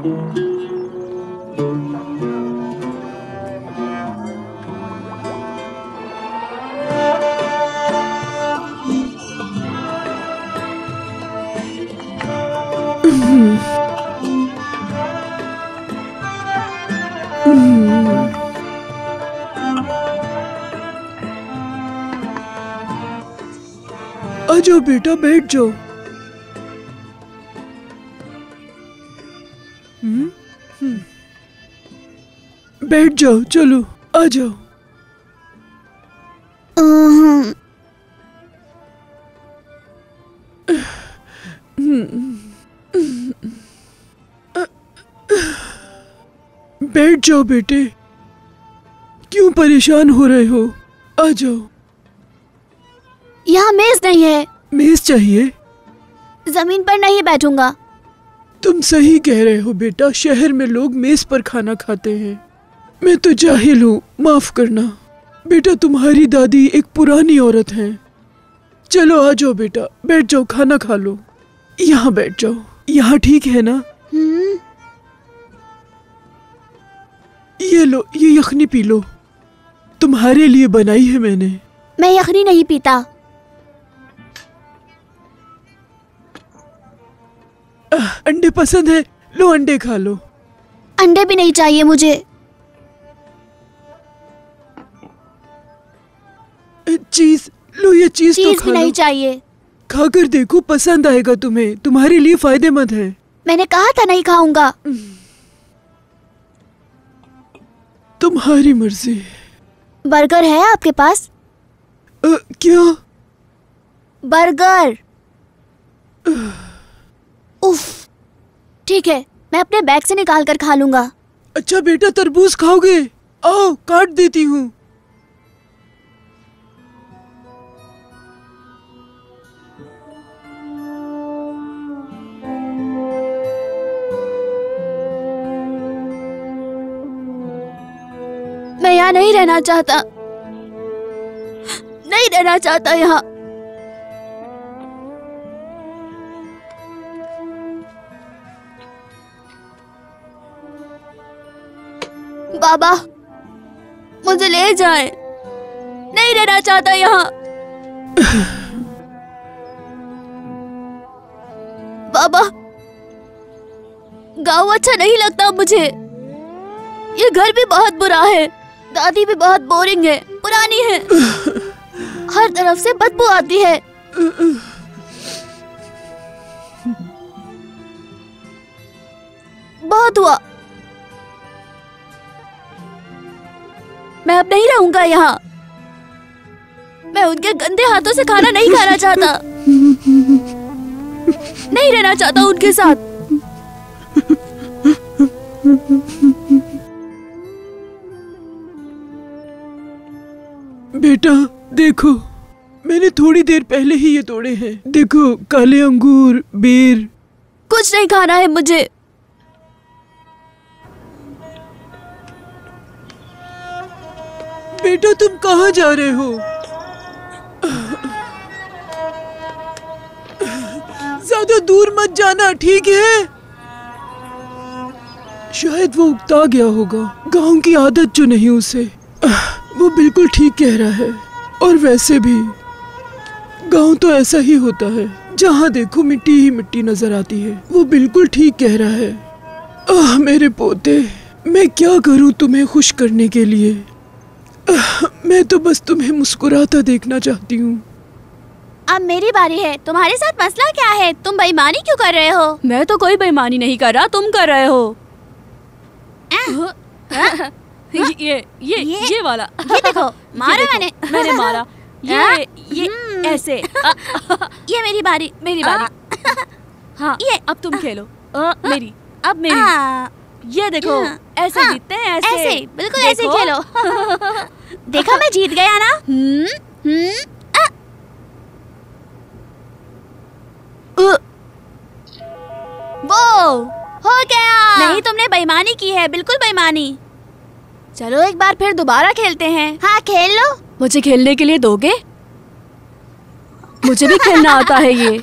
आ जाओ बेटा, बैठ जाओ। बैठ जाओ, चलो आ जाओ। बैठ जाओ बेटे, क्यों परेशान हो रहे हो? आ जाओ। यहाँ मेज नहीं है। मेज चाहिए? जमीन पर नहीं बैठूंगा। तुम सही कह रहे हो बेटा, शहर में लोग मेज पर खाना खाते हैं। मैं तो जाहिल हूँ, माफ करना। बेटा तुम्हारी दादी एक पुरानी औरत है। चलो आ जाओ बेटा, बैठ जाओ, खाना खा लो। यहाँ बैठ जाओ, यहाँ ठीक है ना? ये लो, ये यखनी पी लो, तुम्हारे लिए बनाई है मैंने। मैं यखनी नहीं पीता। अंडे पसंद है? लो अंडे खा लो। अंडे भी नहीं चाहिए मुझे। चीज लो, ये चीज तो खा भी लो। नहीं चाहिए। खाकर देखो, पसंद आएगा तुम्हें, तुम्हारे लिए फायदेमंद है। मैंने कहा था नहीं खाऊंगा। तुम्हारी मर्जी। बर्गर है आपके पास? क्या? बर्गर। उफ, ठीक है, मैं अपने बैग से निकाल कर खा लूंगा। अच्छा बेटा, तरबूज खाओगे? आओ काट देती हूँ। मैं यहाँ नहीं रहना चाहता, नहीं रहना चाहता यहाँ। बाबा मुझे ले जाएं, नहीं रहना चाहता यहाँ। बाबा गाँव अच्छा नहीं लगता मुझे, ये घर भी बहुत बुरा है, दादी भी बहुत बोरिंग है, पुरानी है, हर तरफ से बदबू आती है। बहुत हुआ, मैं अब नहीं रहूंगा यहाँ। मैं उनके गंदे हाथों से खाना नहीं खाना चाहता, नहीं रहना चाहता उनके साथ। बेटा देखो, मैंने थोड़ी देर पहले ही ये तोड़े हैं। देखो, काले अंगूर, बेर। कुछ नहीं खाना है मुझे। बेटा तुम कहाँ जा रहे हो? ज्यादा दूर मत जाना, ठीक है? शायद वो उकता गया होगा, गांव की आदत जो नहीं उसे। वो बिल्कुल ठीक कह रहा है। और वैसे भी गांव तो ऐसा ही होता है, जहाँ देखो मिट्टी ही मिट्टी नजर आती है। वो बिल्कुल ठीक कह रहा है। मेरे पोते, मैं क्या करूँ तुम्हें खुश करने के लिए? मैं तो बस तुम्हें मुस्कुराता देखना चाहती हूँ। अब मेरी बारी है। तुम्हारे साथ मसला क्या है? तुम बेईमानी क्यों कर रहे हो? मैं तो कोई बेईमानी नहीं कर रहा, तुम कर रहे हो। ये वाला। ये देखो, मारा मैंने मारा। ये ऐसे। ये मेरी बारी। हाँ, ये अब तुम खेलो। मेरी, अब मेरी। ये देखो, ऐसे जीतते हैं, ऐसे बिल्कुल ऐसे खेलो। देखा, मैं जीत गया ना। वो हो गया। नहीं, तुमने बेईमानी की है, बिल्कुल बेईमानी। चलो एक बार फिर दोबारा खेलते हैं। हाँ खेल लो। मुझे खेलने के लिए दोगे? मुझे भी खेलना आता है ये।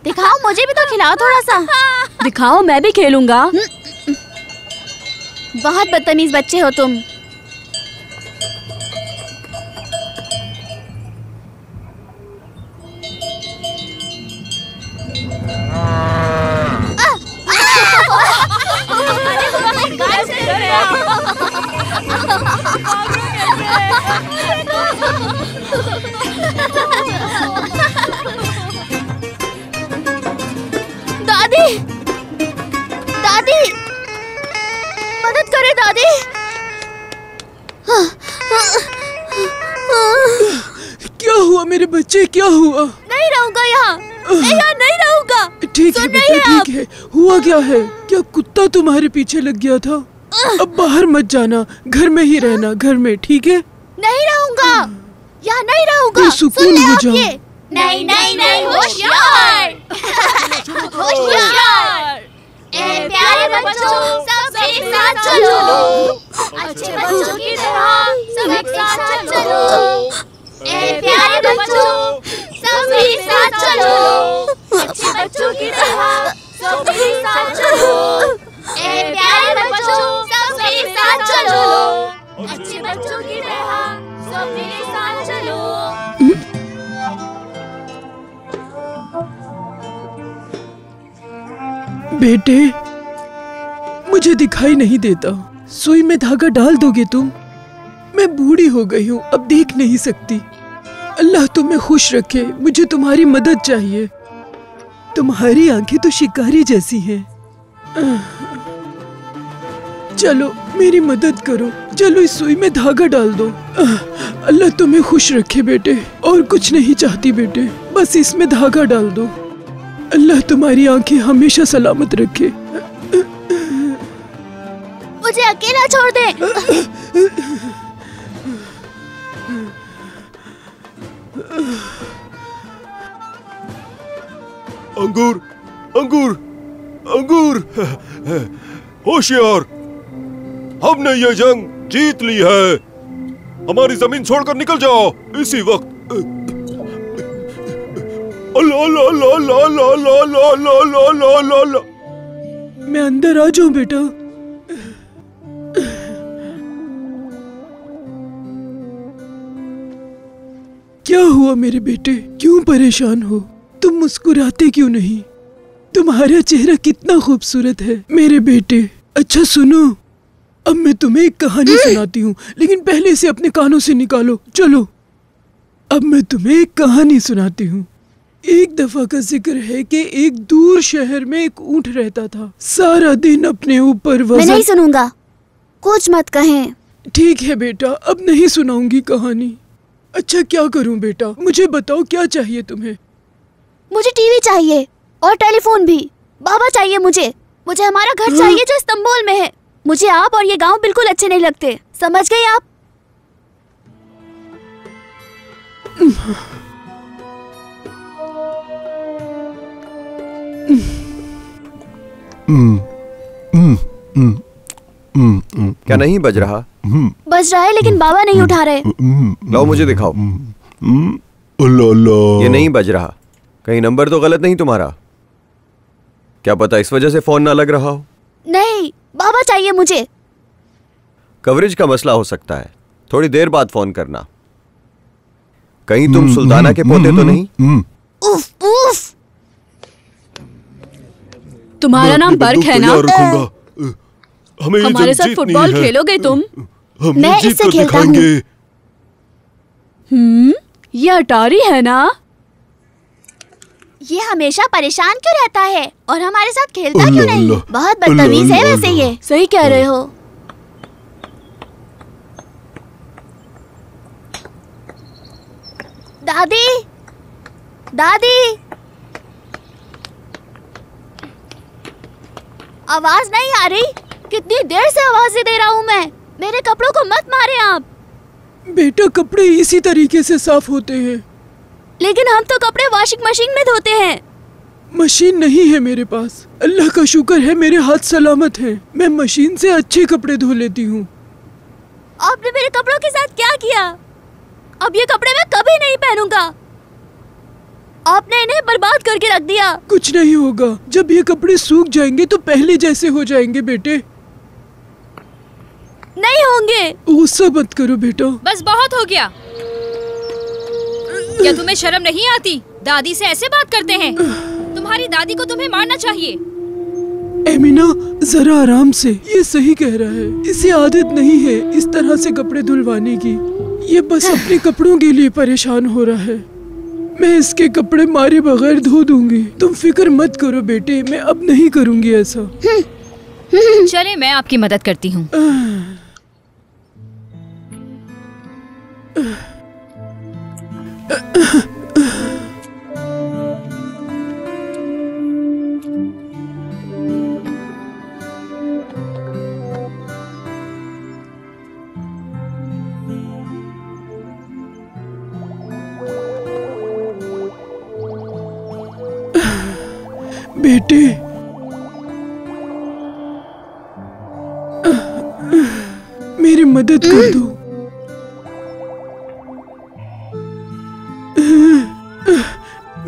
दिखाओ, मुझे भी तो खिलाओ थोड़ा सा। दिखाओ, मैं भी खेलूंगा। बहुत बदतमीज बच्चे हो तुम। दादी, दादी, मदद करे दादी। क्या हुआ मेरे बच्चे, क्या हुआ? नहीं रहूंगा यहाँ, यहाँ नहीं रहूंगा। ठीक है बेटा, ठीक है। हुआ क्या है? क्या कुत्ता तुम्हारे पीछे लग गया था? अब बाहर मत जाना, घर में ही रहना, घर में, ठीक है? नहीं रहूंगा, यहाँ नहीं रहूंगा। सुकून हो जाओ। नहीं नहीं नहीं, होशियार, होशियार। ए प्यारे बच्चों, सब मेरे साथ चलो। अच्छे बच्चों की तरह सब एक साथ चलो। ए प्यारे बच्चों, सब मेरे साथ चलो। अच्छे बच्चों की तरह सब मेरे साथ चलो। ए प्यारे बच्चों, सब मेरे साथ चलो। अच्छे बच्चों की तरह सब मेरे साथ चलो। बेटे, मुझे दिखाई नहीं देता। सुई में धागा डाल दोगे तुम? मैं बूढ़ी हो गई हूँ, अब देख नहीं सकती। अल्लाह तुम्हें खुश रखे, मुझे तुम्हारी मदद चाहिए। तुम्हारी आंखें तो शिकारी जैसी हैं। चलो मेरी मदद करो, चलो इस सुई में धागा डाल दो। अल्लाह तुम्हें खुश रखे बेटे, और कुछ नहीं चाहती बेटे, बस इसमें धागा डाल दो। अल्लाह तुम्हारी आंखें हमेशा सलामत रखे। मुझे अकेला छोड़ दे। अंगूर, अंगूर, अंगूर। होशियार, हमने ये जंग जीत ली है। हमारी जमीन छोड़कर निकल जाओ इसी वक्त। अल्लाह अल्लाह अल्लाह अल्लाह अल्लाह अल्लाह अल्लाह अल्लाह अल्लाह अल्लाह अल्लाह। मैं अंदर आ जाऊं बेटा? क्या हुआ मेरे बेटे, क्यों परेशान हो? तुम मुस्कुराते क्यों नहीं? तुम्हारा चेहरा कितना खूबसूरत है मेरे बेटे। अच्छा सुनो, अब मैं तुम्हें एक कहानी सुनाती हूँ, लेकिन पहले से अपने कानों से निकालो। चलो, अब मैं तुम्हें एक कहानी सुनाती हूँ। एक दफा का जिक्र है कि एक दूर शहर में एक ऊंट रहता था। सारा दिन अपने ऊपर मैं नहीं सुनूंगा, कुछ मत कहें। ठीक है बेटा, अब नहीं सुनाऊंगी कहानी। अच्छा क्या करूं बेटा, मुझे बताओ क्या चाहिए तुम्हें? मुझे टीवी चाहिए और टेलीफोन भी। बाबा चाहिए मुझे। मुझे हमारा घर चाहिए जो इस्तांबुल में है। मुझे आप और ये गांव बिल्कुल अच्छे नहीं लगते, समझ गए आप? क्या नहीं बज रहा? बज रहा है, लेकिन बाबा नहीं उठा रहे। लाओ मुझे दिखाओ। अल्लाह अल्लाह। ये नहीं बज रहा। कहीं नंबर तो गलत नहीं तुम्हारा? क्या पता इस वजह से फोन ना लग रहा हो। नहीं, बाबा चाहिए मुझे। कवरेज का मसला हो सकता है, थोड़ी देर बाद फोन करना। कहीं तुम सुल्ताना के पोते तो नहीं? उफ उफ। तुम्हारा नाम बर्क है ना? हमें हमारे साथ फुटबॉल खेलोगे तुम? मैं इससे खेलता हूँ। ये अटारी है ना? ये हमेशा परेशान क्यों रहता है और हमारे साथ खेलता क्यों नहीं? बहुत बदतमीज है वैसे ये। सही कह रहे हो। दादी, दादी, आवाज नहीं आ रही? कितनी देर से आवाजें दे रहा हूँ मैं। मेरे कपड़ों को मत मारे आप। बेटा कपड़े इसी तरीके से साफ होते हैं। लेकिन हम तो कपड़े वॉशिंग मशीन में धोते हैं। मशीन नहीं है मेरे पास। अल्लाह का शुक्र है मेरे हाथ सलामत हैं। मैं मशीन से अच्छे कपड़े धो लेती हूँ। आपने मेरे कपड़ों के साथ क्या किया? अब ये कपड़े मैं कभी नहीं पहनूंगा। आपने इन्हें बर्बाद करके रख दिया। कुछ नहीं होगा, जब ये कपड़े सूख जाएंगे तो पहले जैसे हो जाएंगे बेटे। नहीं होंगे। गुस्सा मत करो बेटा। बस बहुत हो गया। क्या तुम्हें शर्म नहीं आती? दादी से ऐसे बात करते हैं। तुम्हारी दादी को तुम्हें मारना चाहिए। एमिना जरा आराम से, ये सही कह रहा है। इसे आदत नहीं है इस तरह से कपड़े धुलवाने की। ये बस अपने कपड़ों के लिए परेशान हो रहा है। मैं इसके कपड़े मारे बगैर धो दूंगी। तुम फिक्र मत करो बेटे, मैं अब नहीं करूंगी ऐसा। चले मैं आपकी मदद करती हूँ। बेटे, मेरी मदद कर दो।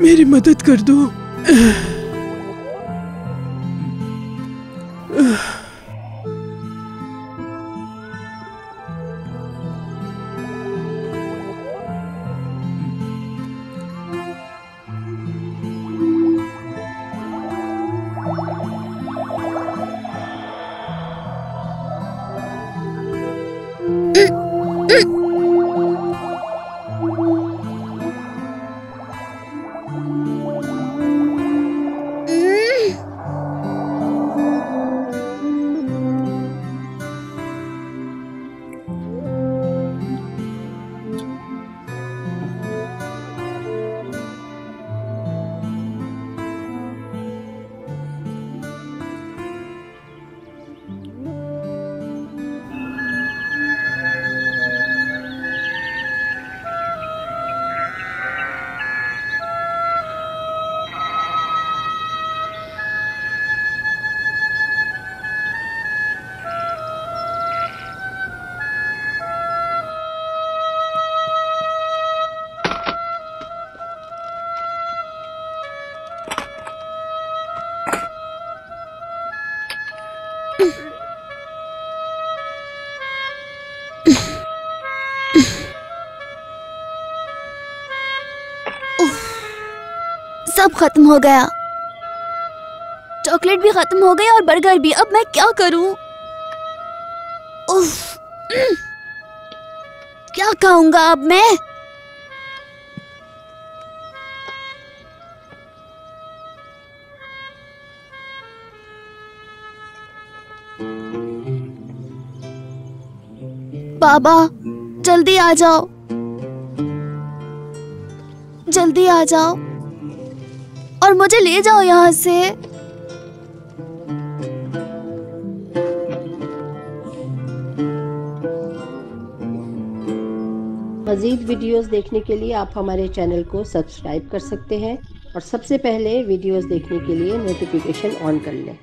मेरी मदद कर दो। सब खत्म हो गया। चॉकलेट भी खत्म हो गई और बर्गर भी। अब मैं क्या करूं? उफ, क्या खाऊंगा अब मैं? बाबा जल्दी आ जाओ, जल्दी आ जाओ और मुझे ले जाओ यहाँ से। मज़ीद वीडियोस देखने के लिए आप हमारे चैनल को सब्सक्राइब कर सकते हैं और सबसे पहले वीडियोस देखने के लिए नोटिफिकेशन ऑन कर लें।